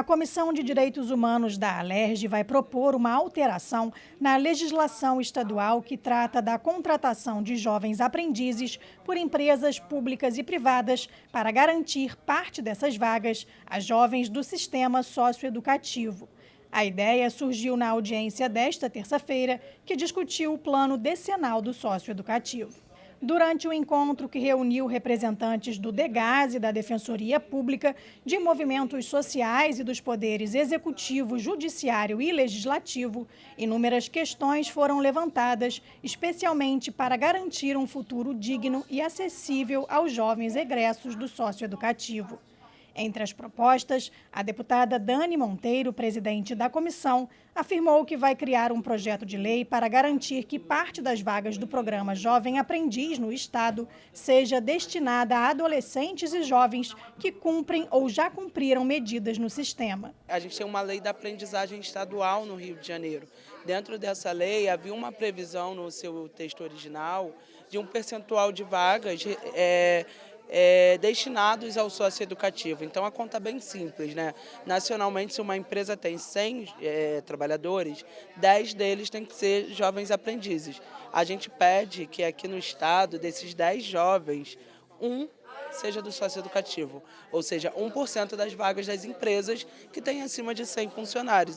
Comissão de Direitos Humanos da Alerj vai propor uma alteração na legislação estadual que trata da contratação de jovens aprendizes por empresas públicas e privadas para garantir parte dessas vagas a jovens do sistema socioeducativo. A ideia surgiu na audiência desta terça-feira, que discutiu o plano decenal do socioeducativo. Durante o encontro que reuniu representantes do DEGAS e da Defensoria Pública, de movimentos sociais e dos poderes executivo, judiciário e legislativo, inúmeras questões foram levantadas, especialmente para garantir um futuro digno e acessível aos jovens egressos do socioeducativo. Entre as propostas, a deputada Dani Monteiro, presidente da comissão, afirmou que vai criar um projeto de lei para garantir que parte das vagas do programa Jovem Aprendiz no Estado seja destinada a adolescentes e jovens que cumprem ou já cumpriram medidas no sistema. A gente tem uma lei da aprendizagem estadual no Rio de Janeiro. Dentro dessa lei havia uma previsão no seu texto original de um percentual de vagas destinados ao socioeducativo. Então, a conta é bem simples, né? Nacionalmente, se uma empresa tem 100 trabalhadores, 10 deles têm que ser jovens aprendizes. A gente pede que aqui no estado, desses 10 jovens, seja do socioeducativo, ou seja, 1% das vagas das empresas que têm acima de 100 funcionários.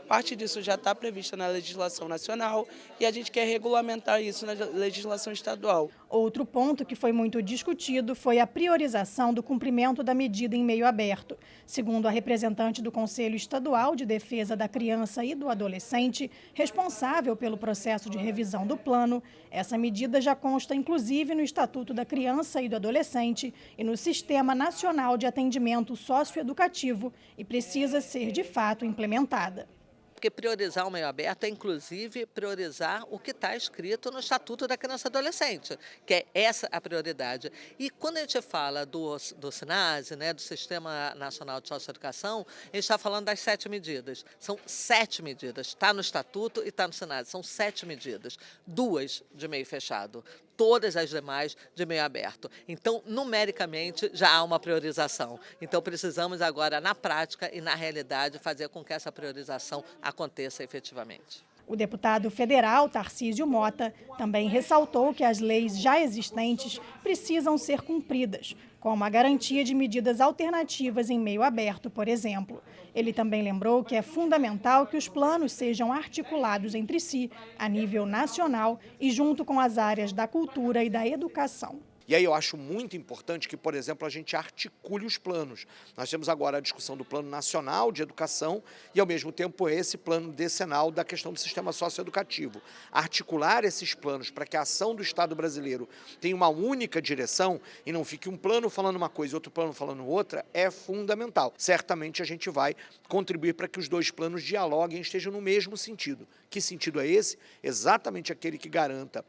Parte disso já está prevista na legislação nacional e a gente quer regulamentar isso na legislação estadual. Outro ponto que foi muito discutido foi a priorização do cumprimento da medida em meio aberto. Segundo a representante do Conselho Estadual de Defesa da Criança e do Adolescente, responsável pelo processo de revisão do plano, essa medida já consta inclusive no Estatuto da Criança e do Adolescente e no Sistema Nacional de Atendimento Socioeducativo e precisa ser de fato implementada. Porque priorizar o meio aberto é, inclusive, priorizar o que está escrito no Estatuto da Criança e Adolescente, que é essa a prioridade. E quando a gente fala do SNASE, né, do Sistema Nacional de Socioeducação, a gente está falando das 7 medidas. São 7 medidas, está no Estatuto e está no SNASE, são 7 medidas, 2 de meio fechado, todas as demais de meio aberto. Então, numericamente, já há uma priorização. Então, precisamos agora, na prática e na realidade, fazer com que essa priorização aconteça efetivamente. O deputado federal Tarcísio Mota também ressaltou que as leis já existentes precisam ser cumpridas, como a garantia de medidas alternativas em meio aberto, por exemplo. Ele também lembrou que é fundamental que os planos sejam articulados entre si, a nível nacional e junto com as áreas da cultura e da educação. E aí eu acho muito importante que, por exemplo, a gente articule os planos. Nós temos agora a discussão do Plano Nacional de Educação e, ao mesmo tempo, esse plano decenal da questão do sistema socioeducativo. Articular esses planos para que a ação do Estado brasileiro tenha uma única direção e não fique um plano falando uma coisa e outro plano falando outra é fundamental. Certamente a gente vai contribuir para que os dois planos dialoguem e estejam no mesmo sentido. Que sentido é esse? Exatamente aquele que garanta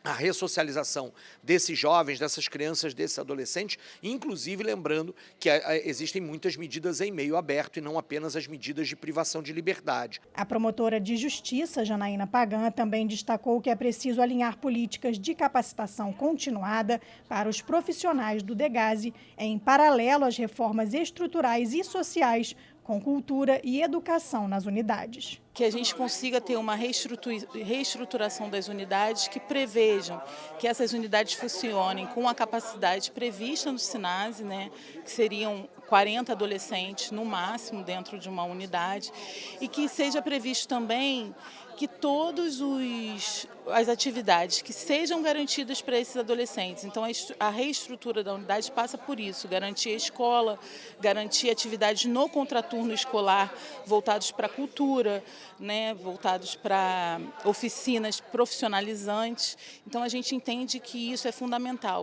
a ressocialização desses jovens, dessas crianças, desses adolescentes, inclusive lembrando que existem muitas medidas em meio aberto e não apenas as medidas de privação de liberdade. A promotora de justiça, Janaína Pagan, também destacou que é preciso alinhar políticas de capacitação continuada para os profissionais do DEGAS em paralelo às reformas estruturais e sociais com cultura e educação nas unidades. Que a gente consiga ter uma reestruturação das unidades que prevejam que essas unidades funcionem com a capacidade prevista no SNASE, né, que seriam 40 adolescentes no máximo dentro de uma unidade, e que seja previsto também que todas as atividades que sejam garantidas para esses adolescentes. Então, a reestrutura da unidade passa por isso, garantir a escola, garantir atividades no contraturno escolar voltados para a cultura, né, voltados para oficinas profissionalizantes. Então, a gente entende que isso é fundamental.